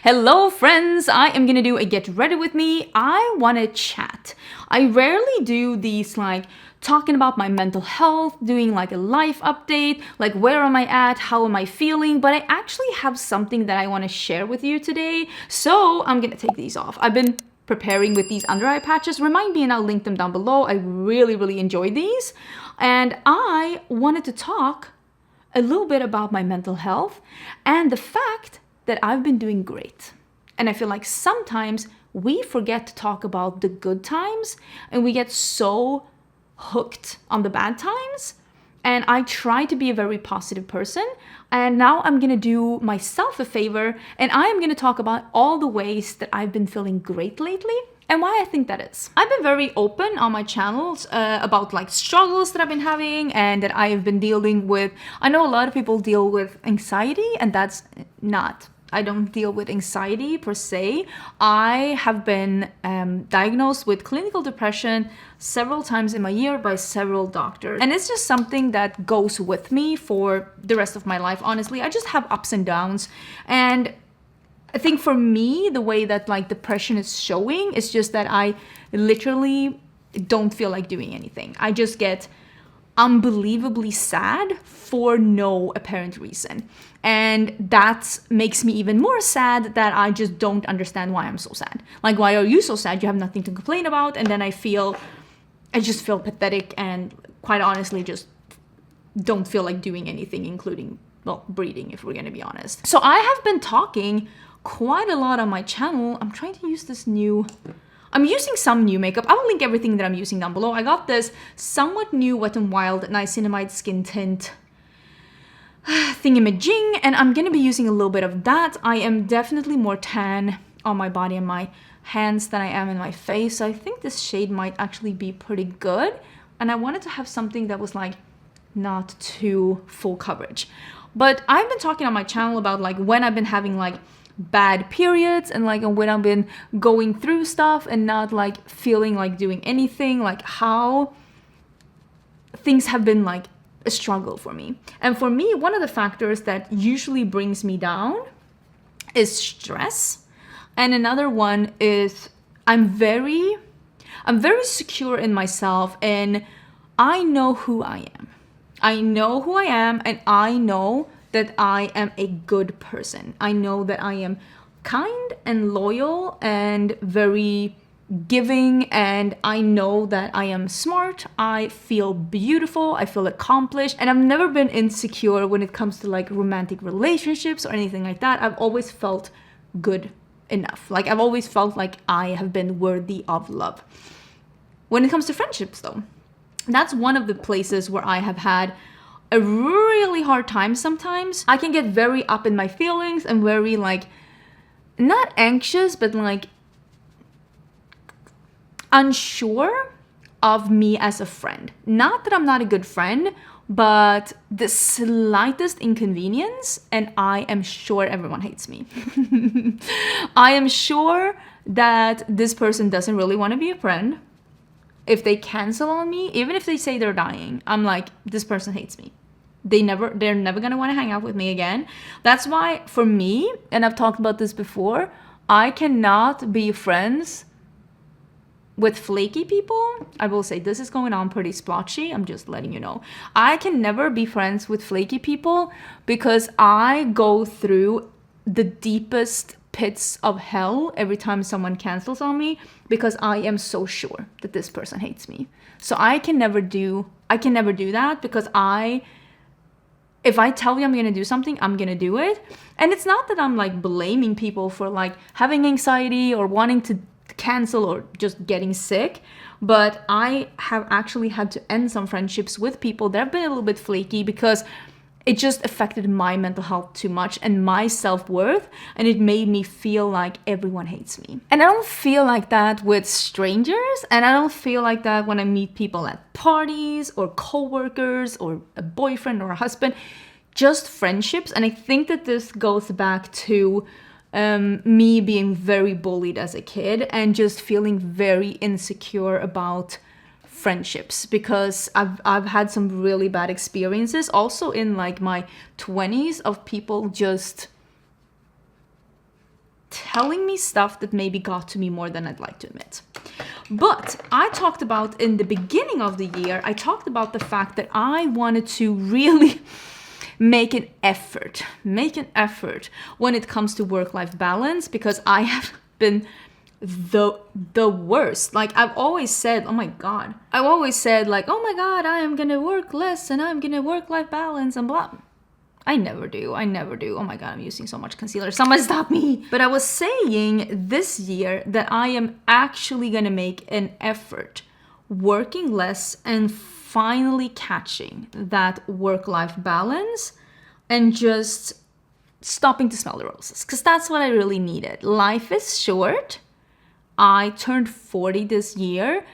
Hello friends, I am gonna do a get ready with me. I wanna chat. I rarely do these like talking about my mental health, doing like a life update, like where am I at, how am I feeling, but I actually have something that I wanna share with you today. So I'm gonna take these off. I've been preparing with these under eye patches. Remind me and I'll link them down below. I really enjoyed these. And I wanted to talk a little bit about my mental health and the fact that I've been doing great. And I feel like sometimes we forget to talk about the good times and we get so hooked on the bad times. And I try to be a very positive person. And now I'm gonna do myself a favor and I am gonna talk about all the ways that I've been feeling great lately and why I think that is. I've been very open on my channels about like struggles that I've been having and that I have been dealing with. I know a lot of people deal with anxiety and that's not. I don't deal with anxiety per se. I have been diagnosed with clinical depression several times in my year by several doctors. And it's just something that goes with me for the rest of my life, honestly. I just have ups and downs. And I think for me, the way that like depression is showing is just that I literally don't feel like doing anything. I just get unbelievably sad for no apparent reason. And that makes me even more sad that I just don't understand why I'm so sad. Like, why are you so sad? You have nothing to complain about. And then I just feel pathetic and quite honestly just don't feel like doing anything, including, well, breathing, if we're gonna be honest. So I have been talking quite a lot on my channel. I'm trying to use I'm using some new makeup. I will link everything that I'm using down below. I got this somewhat new Wet n Wild Niacinamide Skin Tint thingamajig, and I'm gonna be using a little bit of that. I am definitely more tan on my body and my hands than I am in my face, so I think this shade might actually be pretty good. And I wanted to have something that was like not too full coverage. But I've been talking on my channel about like when I've been having like bad periods and like when I've been going through stuff and not like feeling like doing anything, like how things have been like a struggle for me. And for me, one of the factors that usually brings me down is stress. And another one is I'm very secure in myself and I know who I am. I know who I am and I know that I am a good person. I know that I am kind and loyal and very giving, and I know that I am smart. I feel beautiful. I feel accomplished, and I've never been insecure when it comes to like romantic relationships or anything like that. I've always felt good enough. Like I've always felt like I have been worthy of love. When it comes to friendships though, that's one of the places where I have had a really hard time sometimes. I can get very up in my feelings and very like, not anxious, but like unsure of me as a friend. Not that I'm not a good friend, but the slightest inconvenience and I am sure everyone hates me. I am sure that this person doesn't really want to be a friend. If they cancel on me, even if they say they're dying, I'm like, this person hates me. They're never gonna want to hang out with me again. That's why for me, and I've talked about this before, I cannot be friends with flaky people. I will say this is going on pretty splotchy. I'm just letting you know. I can never be friends with flaky people because I go through the deepest pits of hell every time someone cancels on me because I am so sure that this person hates me. So I can never do that because if I tell you I'm gonna do something, I'm gonna do it. And it's not that I'm like blaming people for like having anxiety or wanting to cancel or just getting sick, but I have actually had to end some friendships with people that have been a little bit flaky because it just affected my mental health too much and my self-worth, and it made me feel like everyone hates me. And I don't feel like that with strangers, and I don't feel like that when I meet people at parties or co-workers or a boyfriend or a husband, just friendships. And I think that this goes back to me being very bullied as a kid and just feeling very insecure about friendships because I've had some really bad experiences also in like my 20s of people just telling me stuff that maybe got to me more than I'd like to admit. But I talked about in the beginning of the year, I talked about the fact that I wanted to really make an effort when it comes to work-life balance, because I have been the worst. Like I've always said, oh my God, I am gonna work less and I'm gonna work-life balance and blah. I never do. Oh my God, I'm using so much concealer. Someone stop me. But I was saying this year that I am actually gonna make an effort working less and finally catching that work-life balance and just stopping to smell the roses. Because that's what I really needed. Life is short. I turned 40 this year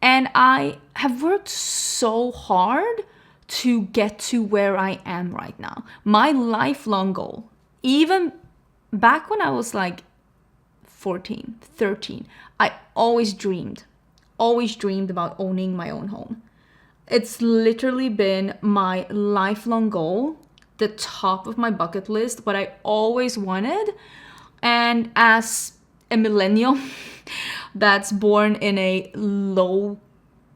and I have worked so hard to get to where I am right now. My lifelong goal, even back when I was like 14, 13, I always dreamed about owning my own home. It's literally been my lifelong goal, the top of my bucket list, what I always wanted. And as a millennial that's born in a low,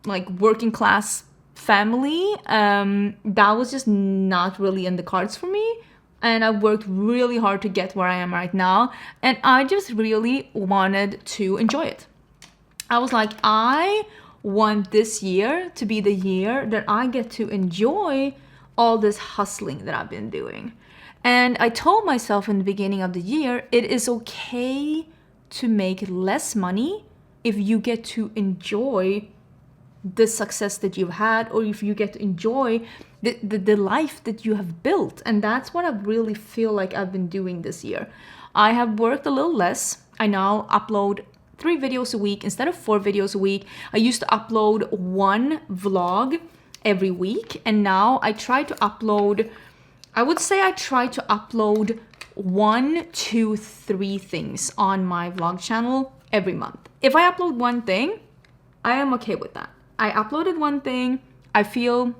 like working class family, that was just not really in the cards for me. And I worked really hard to get where I am right now. And I just really wanted to enjoy it. I was like, I want this year to be the year that I get to enjoy all this hustling that I've been doing. And I told myself in the beginning of the year, it is okay to make less money if you get to enjoy the success that you've had, or if you get to enjoy the life that you have built. And that's what I really feel like I've been doing this year. I have worked a little less. I now upload 3 videos a week instead of 4 videos a week. I used to upload 1 vlog every week, and now I try to upload, I would say I try to upload 1 to 3 things on my vlog channel every month. If I upload 1 thing, I am okay with that. I uploaded 1 thing, I feel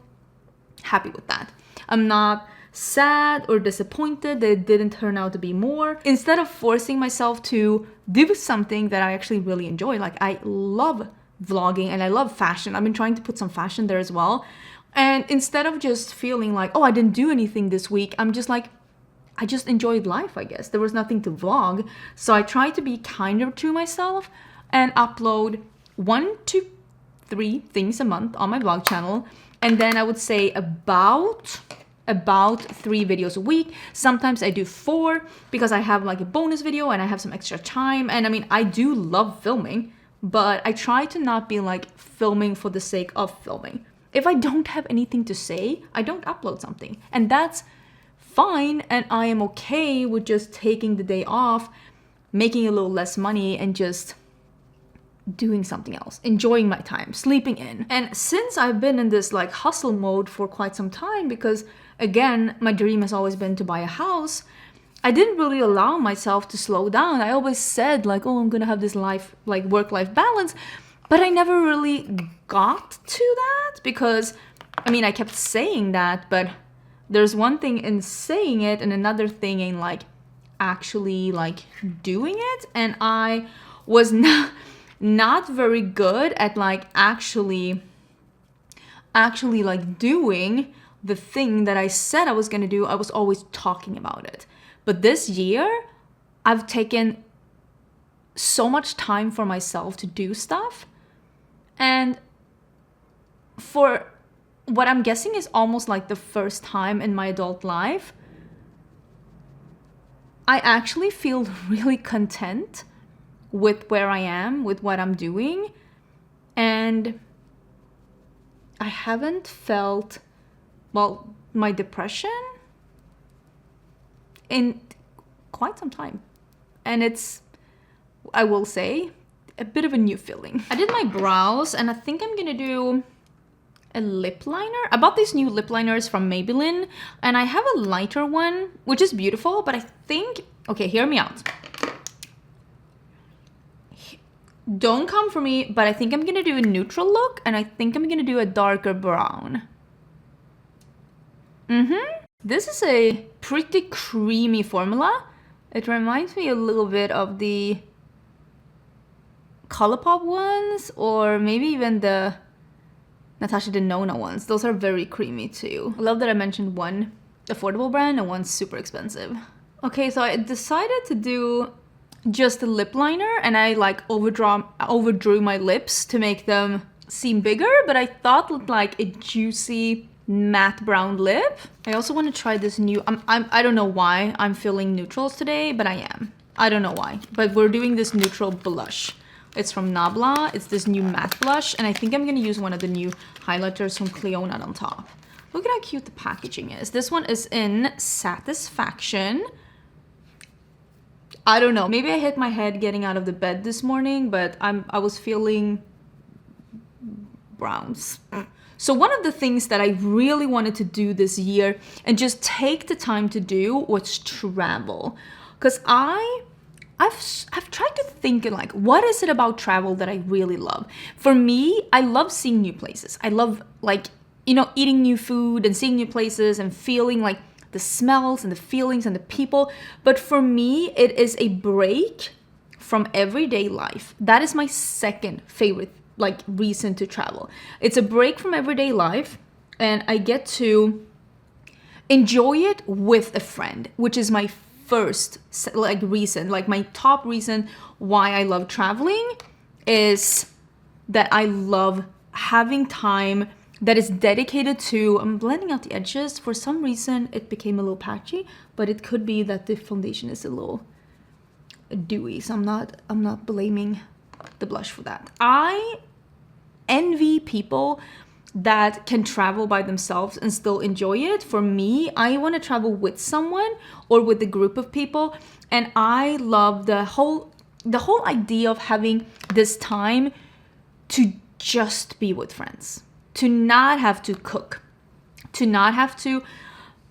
happy with that. I'm not sad or disappointed that it didn't turn out to be more. Instead of forcing myself to do something that I actually really enjoy, like I love vlogging and I love fashion. I've been trying to put some fashion there as well. And instead of just feeling like, oh, I didn't do anything this week, I'm just like, I just enjoyed life, I guess. There was nothing to vlog. So I try to be kinder to myself and upload 1 to 3 things a month on my vlog channel. And then I would say about 3 videos a week. Sometimes I do 4 because I have like a bonus video and I have some extra time. And I mean, I do love filming, but I try to not be like filming for the sake of filming. If I don't have anything to say, I don't upload something. And that's fine. And I am okay with just taking the day off, making a little less money, and just doing something else, enjoying my time, sleeping in. And since I've been in this like hustle mode for quite some time, because again, my dream has always been to buy a house, I didn't really allow myself to slow down. I always said like, oh, I'm gonna have this life, like work-life balance, but I never really got to that because, I mean, I kept saying that, but there's one thing in saying it and another thing in like actually like doing it. And I was not very good at like actually like doing the thing that I said I was gonna do. I was always talking about it. But this year, I've taken so much time for myself to do stuff. And for what I'm guessing is almost like the first time in my adult life, I actually feel really content with where I am, with what I'm doing. And I haven't felt, well, my depression in quite some time. And it's, I will say, a bit of a new feeling. I did my brows and I think I'm gonna do a lip liner. I bought these new lip liners from Maybelline and I have a lighter one, which is beautiful, but I think, okay, hear me out. Don't come for me, but I think I'm gonna do a neutral look and I think I'm gonna do a darker brown. This is a pretty creamy formula, It reminds me a little bit of the Colourpop ones, or maybe even the Natasha Denona ones. Those are very creamy too. I love that I mentioned one affordable brand and one super expensive. Okay, so I decided to do just a lip liner, and I like overdrew my lips to make them seem bigger, but I thought looked like a juicy matte brown lip. I also want to try this new, I don't know why I'm feeling neutrals today, but I am. I don't know why, but we're doing this neutral blush. It's from Nabla. It's this new matte blush, and I think I'm gonna use one of the new highlighters from Cleona on top. Look at how cute the packaging is. This one is in Satisfaction. I don't know, maybe I hit my head getting out of the bed this morning, but I was feeling browns. So one of the things that I really wanted to do this year and just take the time to do was travel. Because I've tried to think like, what is it about travel that I really love? For me, I love seeing new places. I love like, you know, eating new food and seeing new places and feeling like the smells and the feelings and the people. But for me, it is a break from everyday life. That is my second favorite like reason to travel. It's a break from everyday life, and I get to enjoy it with a friend, which is my first like reason. Like my top reason why I love traveling is that I love having time that is dedicated to, I'm blending out the edges. For some reason, it became a little patchy, but it could be that the foundation is a little dewy, so I'm not blaming the blush for that. I envy people that can travel by themselves and still enjoy it. For me, I want to travel with someone or with a group of people, and I love the whole idea of having this time to just be with friends, to not have to cook, to not have to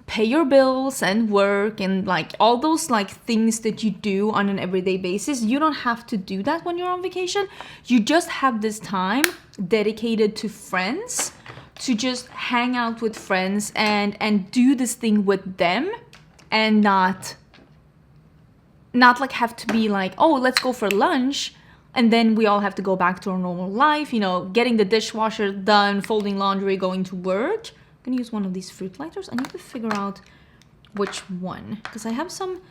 pay your bills and work and like all those like things that you do on an everyday basis. You don't have to do that when you're on vacation. You just have this time dedicated to friends, to just hang out with friends and do this thing with them, and not like have to be like, oh, let's go for lunch, and then we all have to go back to our normal life, you know, getting the dishwasher done, folding laundry, going to work. I'm gonna use one of these fruit lighters. I need to figure out which one, because I have some,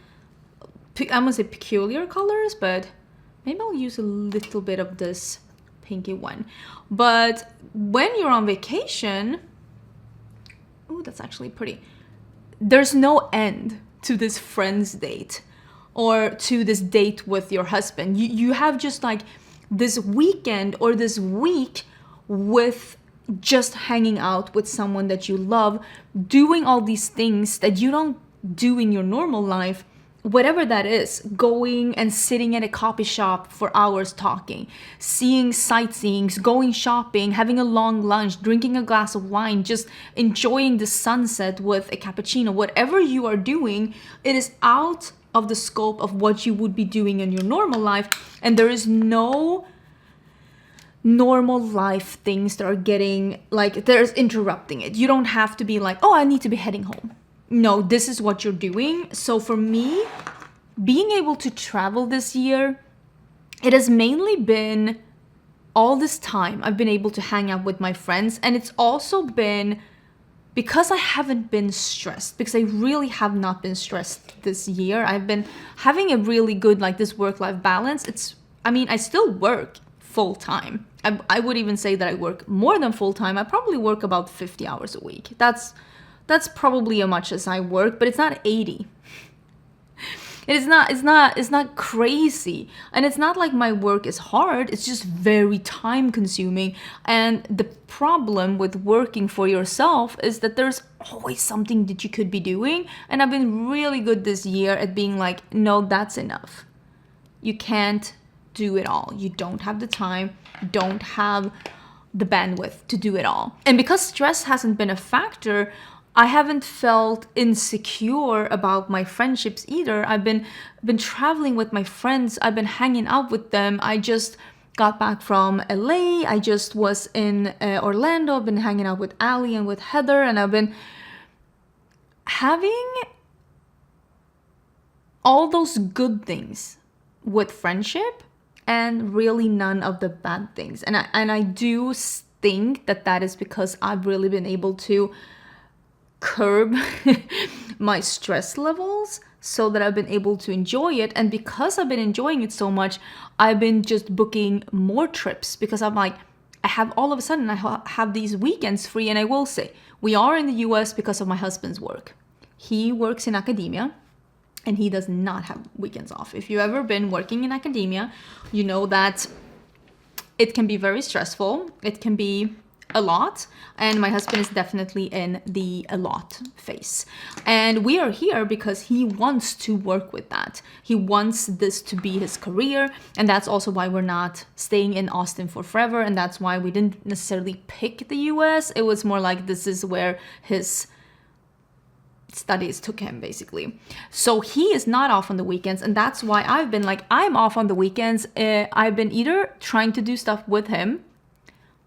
I'm gonna say peculiar colors, but maybe I'll use a little bit of this pinky one. But when you're on vacation, oh, that's actually pretty. There's no end to this friends date or to this date with your husband. You have just like this weekend or this week with just hanging out with someone that you love, doing all these things that you don't do in your normal life, whatever that is, going and sitting at a coffee shop for hours talking, seeing sightseeing, going shopping, having a long lunch, drinking a glass of wine, just enjoying the sunset with a cappuccino. Whatever you are doing, it is out of the scope of what you would be doing in your normal life, and there is no normal life things that are getting like, there's interrupting it. You don't have to be like, oh, I need to be heading home. No, this is what you're doing. So for me, being able to travel this year, it has mainly been all this time I've been able to hang out with my friends, and it's also been because I haven't been stressed, because I really have not been stressed this year. I've been having a really good like this work-life balance. I still work full-time. I would even say that I work more than full-time. I probably work about 50 hours a week. That's probably as much as I work, but it's not 80. It's not crazy. And it's not like my work is hard. It's just very time consuming. And the problem with working for yourself is that there's always something that you could be doing. And I've been really good this year at being like, no, that's enough. You can't do it all. You don't have the time, don't have the bandwidth to do it all. And because stress hasn't been a factor, I haven't felt insecure about my friendships either. I've been traveling with my friends. I've been hanging out with them. I just got back from LA. I just was in Orlando. I've been hanging out with Ali and with Heather, and I've been having all those good things with friendship and really none of the bad things. And I do think that is because I've really been able to curb my stress levels so that I've been able to enjoy it. And because I've been enjoying it so much, I've been just booking more trips because I'm like, I have all of a sudden, I have these weekends free. And I will say, we are in the US because of my husband's work. He works in academia and he does not have weekends off. If you've ever been working in academia, you know that it can be very stressful. It can be a lot, and my husband is definitely in the a lot phase. And we are here because he wants to work with that. He wants this to be his career, and that's also why we're not staying in Austin for forever, and that's why we didn't necessarily pick the US. It was more like this is where his studies took him, basically. So he is not off on the weekends, and that's why I've been like, I'm off on the weekends. I've been either trying to do stuff with him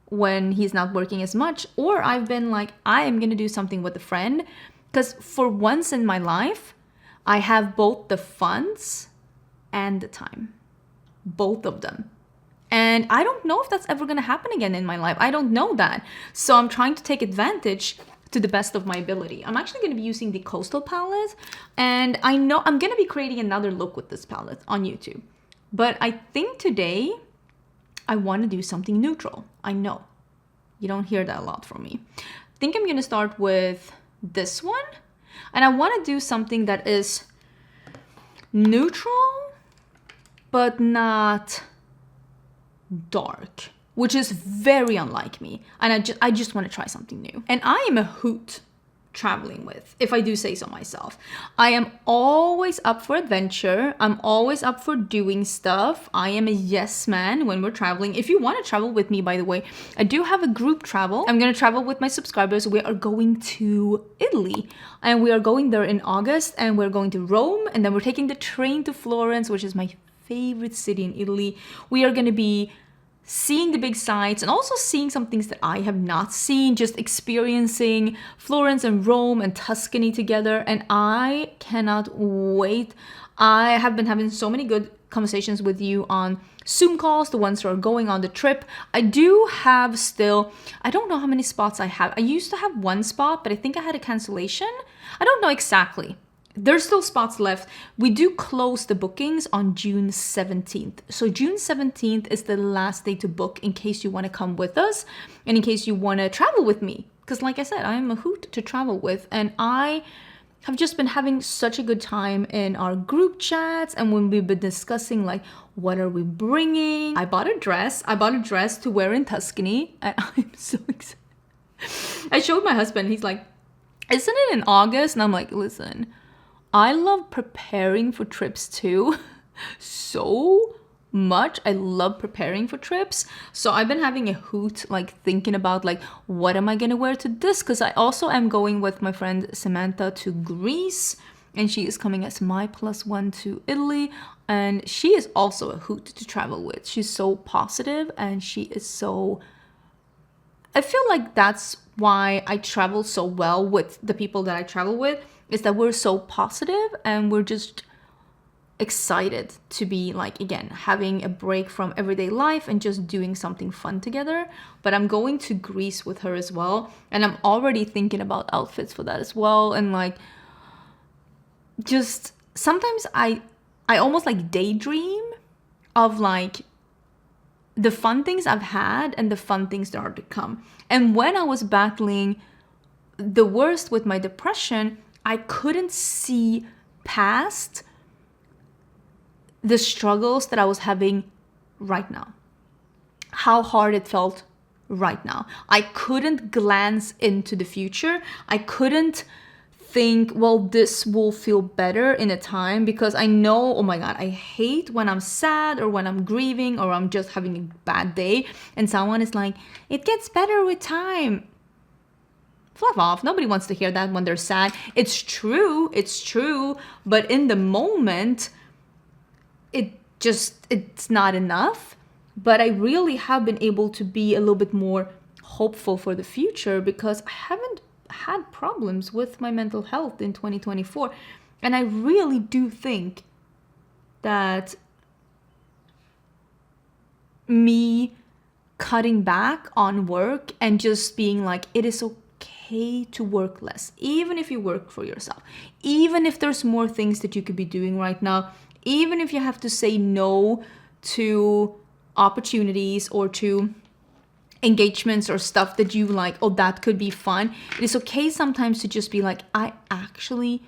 when he's not working as much, or I've been like, I am gonna do something with a friend, because for once in my life, I have both the funds and the time, both of them. And I don't know if that's ever gonna happen again in my life. I don't know that. So I'm trying to take advantage to the best of my ability. I'm actually gonna be using the Coastal palette, and I know I'm gonna be creating another look with this palette on YouTube. But I think today, I want to do something neutral. I know. You don't hear that a lot from me. I think I'm going to start with this one. And I want to do something that is neutral, but not dark, which is very unlike me. And I just want to try something new. And I am a hoot traveling with, if I do say so myself. I am always up for adventure. I'm always up for doing stuff. I am a yes man when we're traveling. If you want to travel with me, by the way, I do have a group travel. I'm going to travel with my subscribers. We are going to Italy, and we are going there in August, and we're going to Rome, and then we're taking the train to Florence, which is my favorite city in Italy. We are going to be seeing the big sights and also seeing some things that I have not seen, just experiencing Florence and Rome and Tuscany together. And I cannot wait. I have been having so many good conversations with you on Zoom calls, the ones who are going on the trip. I do have still, I don't know how many spots I have. I used to have one spot, but I think I had a cancellation. I don't know exactly. There's still spots left. We do close the bookings on June 17th. So June 17th is the last day to book in case you want to come with us and in case you want to travel with me. Because like I said, I am a hoot to travel with, and I have just been having such a good time in our group chats and when we've been discussing like, what are we bringing? I bought a dress to wear in Tuscany, and I'm so excited. I showed my husband, he's like, isn't it in August? And I'm like, listen, I love preparing for trips too, so much. I love preparing for trips. So I've been having a hoot, like thinking about like, what am I gonna wear to this? Because I also am going with my friend Samantha to Greece, and she is coming as my +1 to Italy. And she is also a hoot to travel with. She's so positive, and she is so, I feel like that's why I travel so well with the people that I travel with, is that we're so positive and we're just excited to be like, again, having a break from everyday life and just doing something fun together. But I'm going to Greece with her as well, and I'm already thinking about outfits for that as well. And like, just sometimes I almost like daydream of like the fun things I've had and the fun things that are to come. And when I was battling the worst with my depression, I couldn't see past the struggles that I was having right now, how hard it felt right now. I couldn't glance into the future. I couldn't think, well, this will feel better in a time, because I know, oh my God, I hate when I'm sad or when I'm grieving or I'm just having a bad day and someone is like, it gets better with time. Fluff off. Nobody wants to hear that when they're sad. It's true, but in the moment, it's not enough. But I really have been able to be a little bit more hopeful for the future, because I haven't had problems with my mental health in 2024. And I really do think that me cutting back on work and just being like, it is okay to work less, even if you work for yourself, even if there's more things that you could be doing right now, even if you have to say no to opportunities or to engagements or stuff that you like, oh, that could be fun. It is okay sometimes to just be like, I actually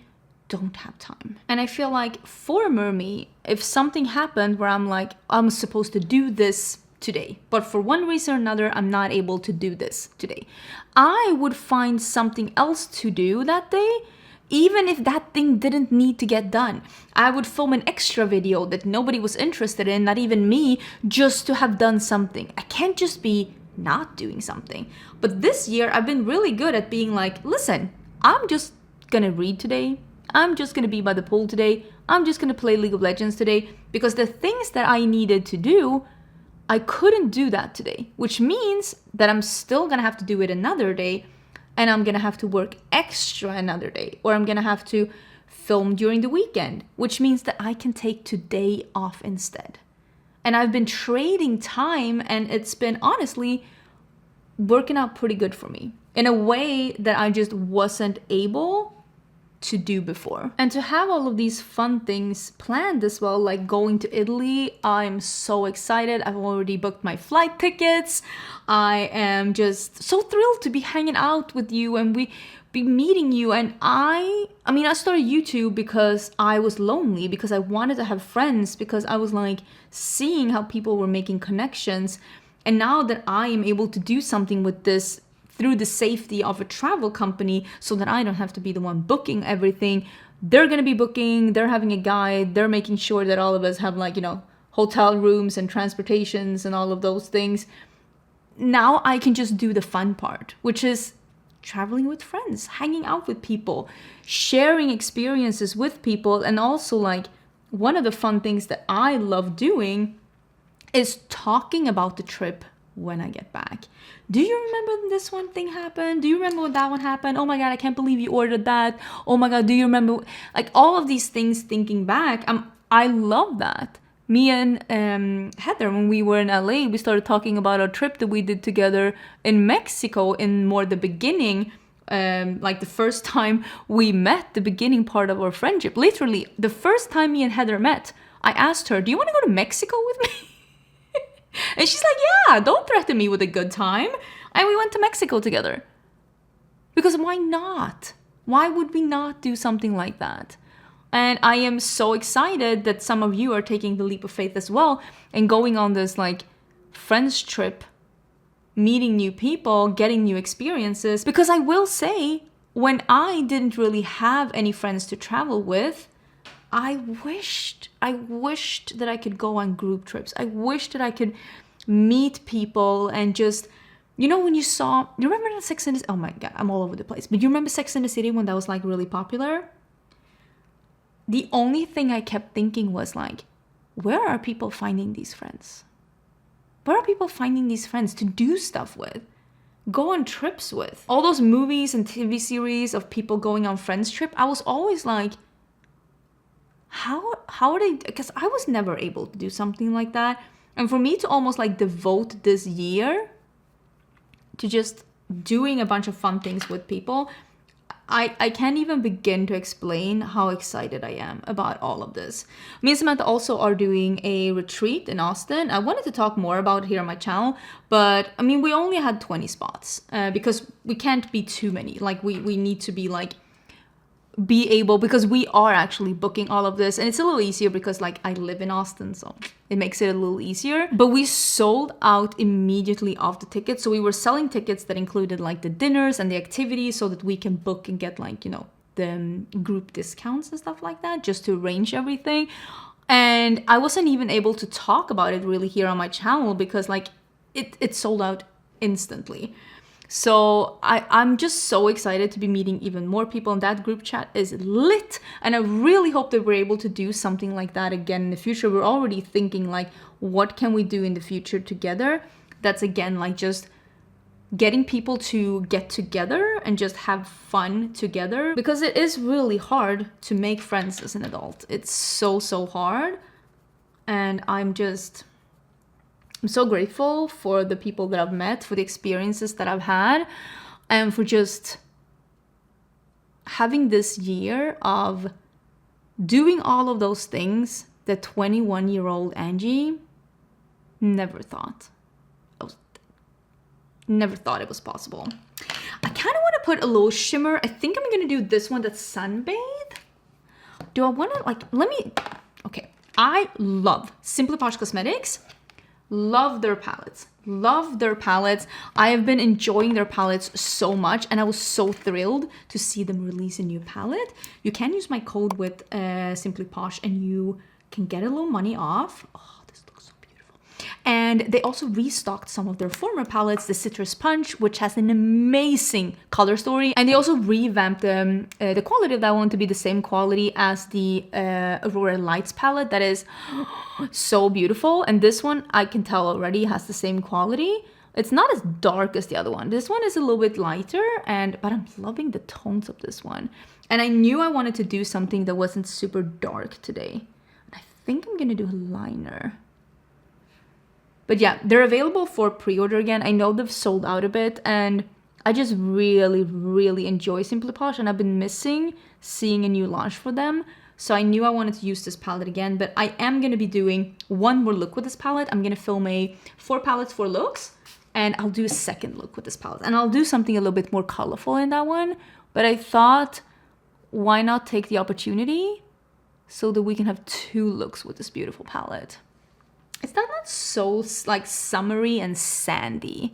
don't have time. And I feel like former me, if something happened where I'm like, I'm supposed to do this today, but for one reason or another, I'm not able to do this today, I would find something else to do that day, even if that thing didn't need to get done. I would film an extra video that nobody was interested in, not even me, just to have done something. I can't just be not doing something. But this year, I've been really good at being like, listen, I'm just gonna read today. I'm just gonna be by the pool today. I'm just gonna play League of Legends today, because the things that I needed to do, I couldn't do that today, which means that I'm still gonna have to do it another day, and I'm gonna have to work extra another day, or I'm gonna have to film during the weekend, which means that I can take today off instead. And I've been trading time, and it's been honestly working out pretty good for me in a way that I just wasn't able to do before. And to have all of these fun things planned as well, like going to Italy, I'm so excited. I've already booked my flight tickets. I am just so thrilled to be hanging out with you and we be meeting you. And I started YouTube because I was lonely, because I wanted to have friends, because I was like seeing how people were making connections. And now that I am able to do something with this through the safety of a travel company, so that I don't have to be the one booking everything. They're gonna be booking, they're having a guide, they're making sure that all of us have like, hotel rooms and transportations and all of those things. Now I can just do the fun part, which is traveling with friends, hanging out with people, sharing experiences with people. And also, like, one of the fun things that I love doing is talking about the trip when I get back. Do you remember when this one thing happened? Do you remember when that one happened? Oh my God, I can't believe you ordered that. Oh my God, do you remember? Like, all of these things, thinking back, I love that. Me and Heather, when we were in LA, we started talking about our trip that we did together in Mexico in more the beginning, like the first time we met, the beginning part of our friendship. Literally, the first time me and Heather met, I asked her, do you want to go to Mexico with me? And she's like, yeah, don't threaten me with a good time. And we went to Mexico together. Because why not? Why would we not do something like that? And I am so excited that some of you are taking the leap of faith as well and going on this like friends trip, meeting new people, getting new experiences. Because I will say, when I didn't really have any friends to travel with, I wished that I could go on group trips. I wished that I could meet people and just, when you remember that Sex and the City? Oh my God, I'm all over the place. But you remember Sex and the City when that was like really popular? The only thing I kept thinking was like, where are people finding these friends? Where are people finding these friends to do stuff with? Go on trips with? All those movies and TV series of people going on friends trip, I was always like, how are they? Because I was never able to do something like that. And for me to almost like devote this year to just doing a bunch of fun things with people, I can't even begin to explain how excited I am about all of this. Me and Samantha also are doing a retreat in Austin. I wanted to talk more about it here on my channel, but we only had 20 spots because we can't be too many. Like we need to be like, be able, because we are actually booking all of this, and it's a little easier because like I live in Austin, so it makes it a little easier. But we sold out immediately of the tickets, so we were selling tickets that included like the dinners and the activities, so that we can book and get like the group discounts and stuff like that, just to arrange everything. And I wasn't even able to talk about it really here on my channel because like it sold out instantly. So I'm just so excited to be meeting even more people, and that group chat is lit. And I really hope that we're able to do something like that again in the future. We're already thinking like, what can we do in the future together? That's again, like just getting people to get together and just have fun together, because it is really hard to make friends as an adult. It's so hard. And I'm so grateful for the people that I've met, for the experiences that I've had, and for just having this year of doing all of those things that 21-year-old Angie never thought. Never thought it was possible. I kind of want to put a little shimmer. I think I'm going to do this one, that's Sunbathe. Do I want to, like, okay. I love Simply Posh Cosmetics. Love their palettes. Love their palettes. I have been enjoying their palettes so much, and I was so thrilled to see them release a new palette. You can use my code with Simply Posh and you can get a little money off. Oh, this looks so beautiful. And they also restocked some of their former palettes, the Citrus Punch, which has an amazing color story. And they also revamped the quality of that one to be the same quality as the Aurora Lights palette. That is so beautiful. And this one, I can tell already, has the same quality. It's not as dark as the other one. This one is a little bit lighter, but I'm loving the tones of this one. And I knew I wanted to do something that wasn't super dark today. And I think I'm gonna do a liner. But yeah, they're available for pre-order again. I know they've sold out a bit, and I just really, really enjoy Simply Posh, and I've been missing seeing a new launch for them. So I knew I wanted to use this palette again, but I am going to be doing one more look with this palette. I'm going to film a 4 palettes, 4 looks, and I'll do a second look with this palette. And I'll do something a little bit more colorful in that one. But I thought, why not take the opportunity so that we can have 2 looks with this beautiful palette. Is that not so like summery and sandy?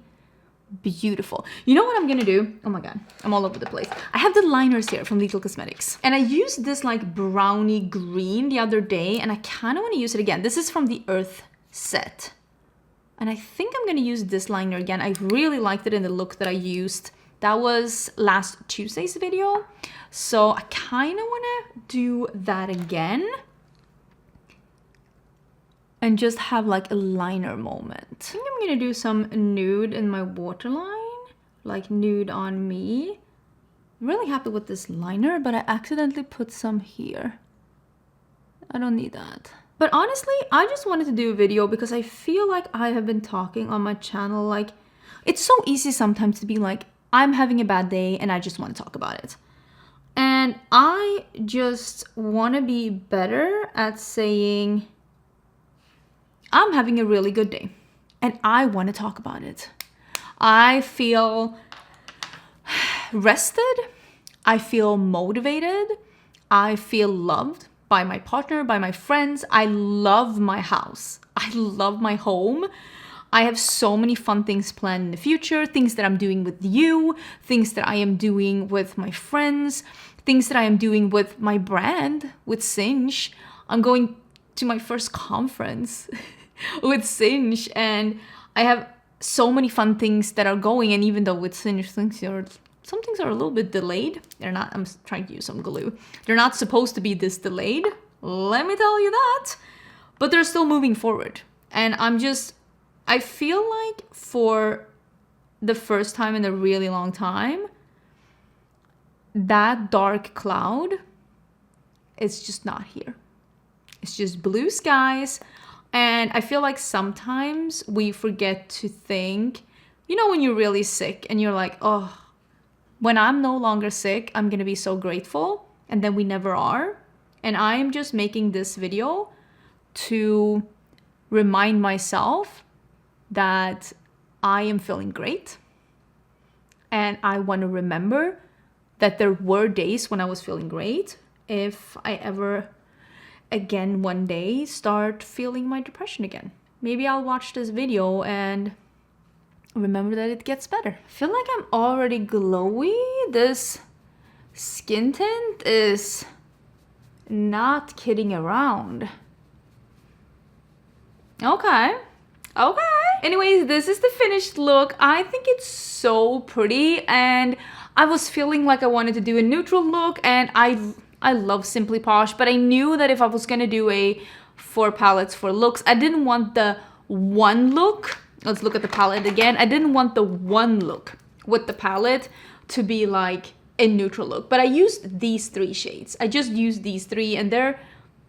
Beautiful. You know what I'm gonna do? Oh my god, I'm all over the place. I have the liners here from Lethal Cosmetics, and I used this like brownie green the other day, and I kind of want to use it again. This is from the Earth set, and I think I'm gonna use this liner again. I really liked it in the look that I used. That was last Tuesday's video, so I kind of want to do that again and just have like a liner moment. I think I'm gonna do some nude in my waterline, like nude on me. I'm really happy with this liner, but I accidentally put some here. I don't need that. But honestly, I just wanted to do a video because I feel like I have been talking on my channel, like, it's so easy sometimes to be like, I'm having a bad day and I just want to talk about it. And I just want to be better at saying, I'm having a really good day and I want to talk about it. I feel rested. I feel motivated. I feel loved by my partner, by my friends. I love my house. I love my home. I have so many fun things planned in the future, things that I'm doing with you, things that I am doing with my friends, things that I am doing with my brand, with Singe. I'm going to my first conference with Singe, and I have so many fun things that are going. And even though with Singe some things are a little bit delayed, they're not. I'm trying to use some glue. They're not supposed to be this delayed, let me tell you that, but they're still moving forward. And I feel like for the first time in a really long time, that dark cloud is just not here. It's just blue skies. And I feel like sometimes we forget to think, you know, when you're really sick and you're like, oh, when I'm no longer sick, I'm going to be so grateful. And then we never are. And I'm just making this video to remind myself that I am feeling great. And I want to remember that there were days when I was feeling great. If I ever again one day start feeling my depression again, maybe I'll watch this video and remember that it gets better. I feel like I'm already glowy. This skin tint is not kidding around. Okay. Anyways, this is the finished look. I think it's so pretty, and I was feeling like I wanted to do a neutral look, and I love Simply Posh, but I knew that if I was gonna do a 4 palettes, 4 looks, I didn't want the one look. Let's look at the palette again. I didn't want the one look with the palette to be like a neutral look, but I used these 3 shades. I just used these 3, and they're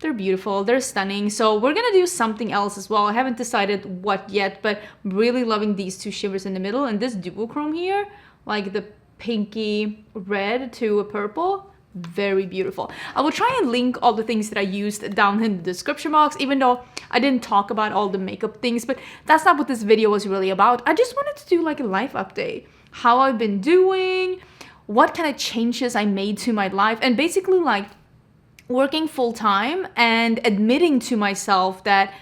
They're beautiful, they're stunning. So we're gonna do something else as well. I haven't decided what yet, but I'm really loving these two shivers in the middle, and this duochrome here, like the pinky red to a purple, very beautiful. I will try and link all the things that I used down in the description box, even though I didn't talk about all the makeup things, but that's not what this video was really about. I just wanted to do like a life update, how I've been doing, what kind of changes I made to my life, and basically like working full-time and admitting to myself that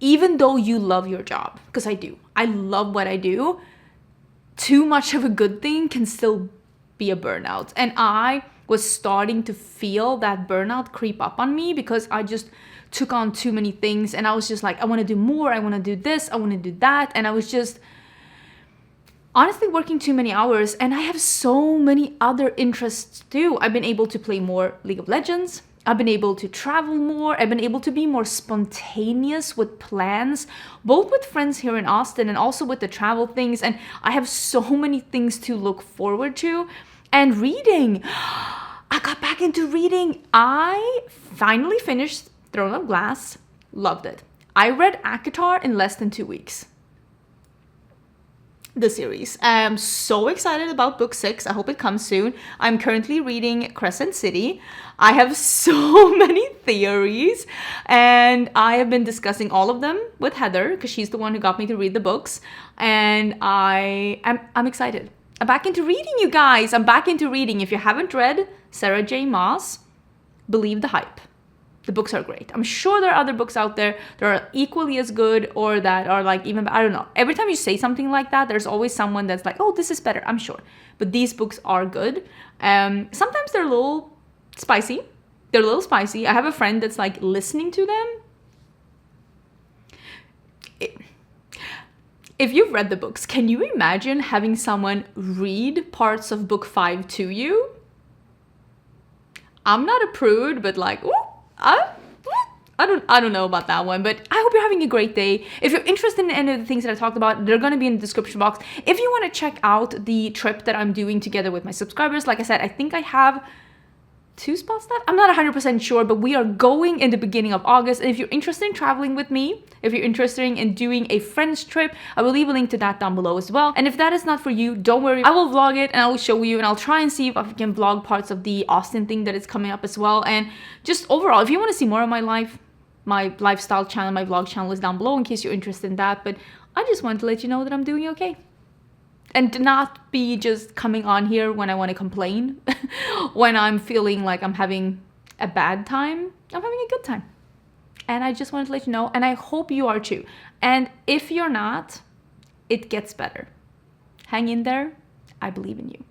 even though you love your job, because I do, I love what I do, too much of a good thing can still be a burnout. And I was starting to feel that burnout creep up on me because I just took on too many things, and I was just like, I want to do more, I want to do this, I want to do that, and I was just honestly working too many hours, and I have so many other interests too. I've been able to play more League of Legends. I've been able to travel more. I've been able to be more spontaneous with plans, both with friends here in Austin and also with the travel things. And I have so many things to look forward to. And reading. I got back into reading. I finally finished Throne of Glass. Loved it. I read ACOTAR in less than 2 weeks. The series. I'm so excited about book 6. I hope it comes soon. I'm currently reading Crescent City. I have so many theories, and I have been discussing all of them with Heather because she's the one who got me to read the books, and I'm excited. I'm back into reading, you guys. I'm back into reading. If you haven't read Sarah J. Maas, believe the hype. The books are great. I'm sure there are other books out there that are equally as good or that are like even, I don't know. Every time you say something like that, there's always someone that's like, oh, this is better, I'm sure. But these books are good. Sometimes they're a little spicy. I have a friend that's like listening to them. If you've read the books, can you imagine having someone read parts of book 5 to you? I'm not a prude, but like, ooh, I don't know about that one, but I hope you're having a great day. If you're interested in any of the things that I talked about, they're going to be in the description box. If you want to check out the trip that I'm doing together with my subscribers, like I said, I think I have 2 spots left. I'm not 100% sure, but we are going in the beginning of August. And if you're interested in traveling with me, if you're interested in doing a friend's trip, I will leave a link to that down below as well. And if that is not for you, don't worry. I will vlog it and I will show you, and I'll try and see if I can vlog parts of the Austin thing that is coming up as well. And just overall, if you want to see more of my life, my lifestyle channel, my vlog channel is down below in case you're interested in that. But I just wanted to let you know that I'm doing okay. And to not be just coming on here when I want to complain, when I'm feeling like I'm having a bad time. I'm having a good time. And I just wanted to let you know, and I hope you are too. And if you're not, it gets better. Hang in there. I believe in you.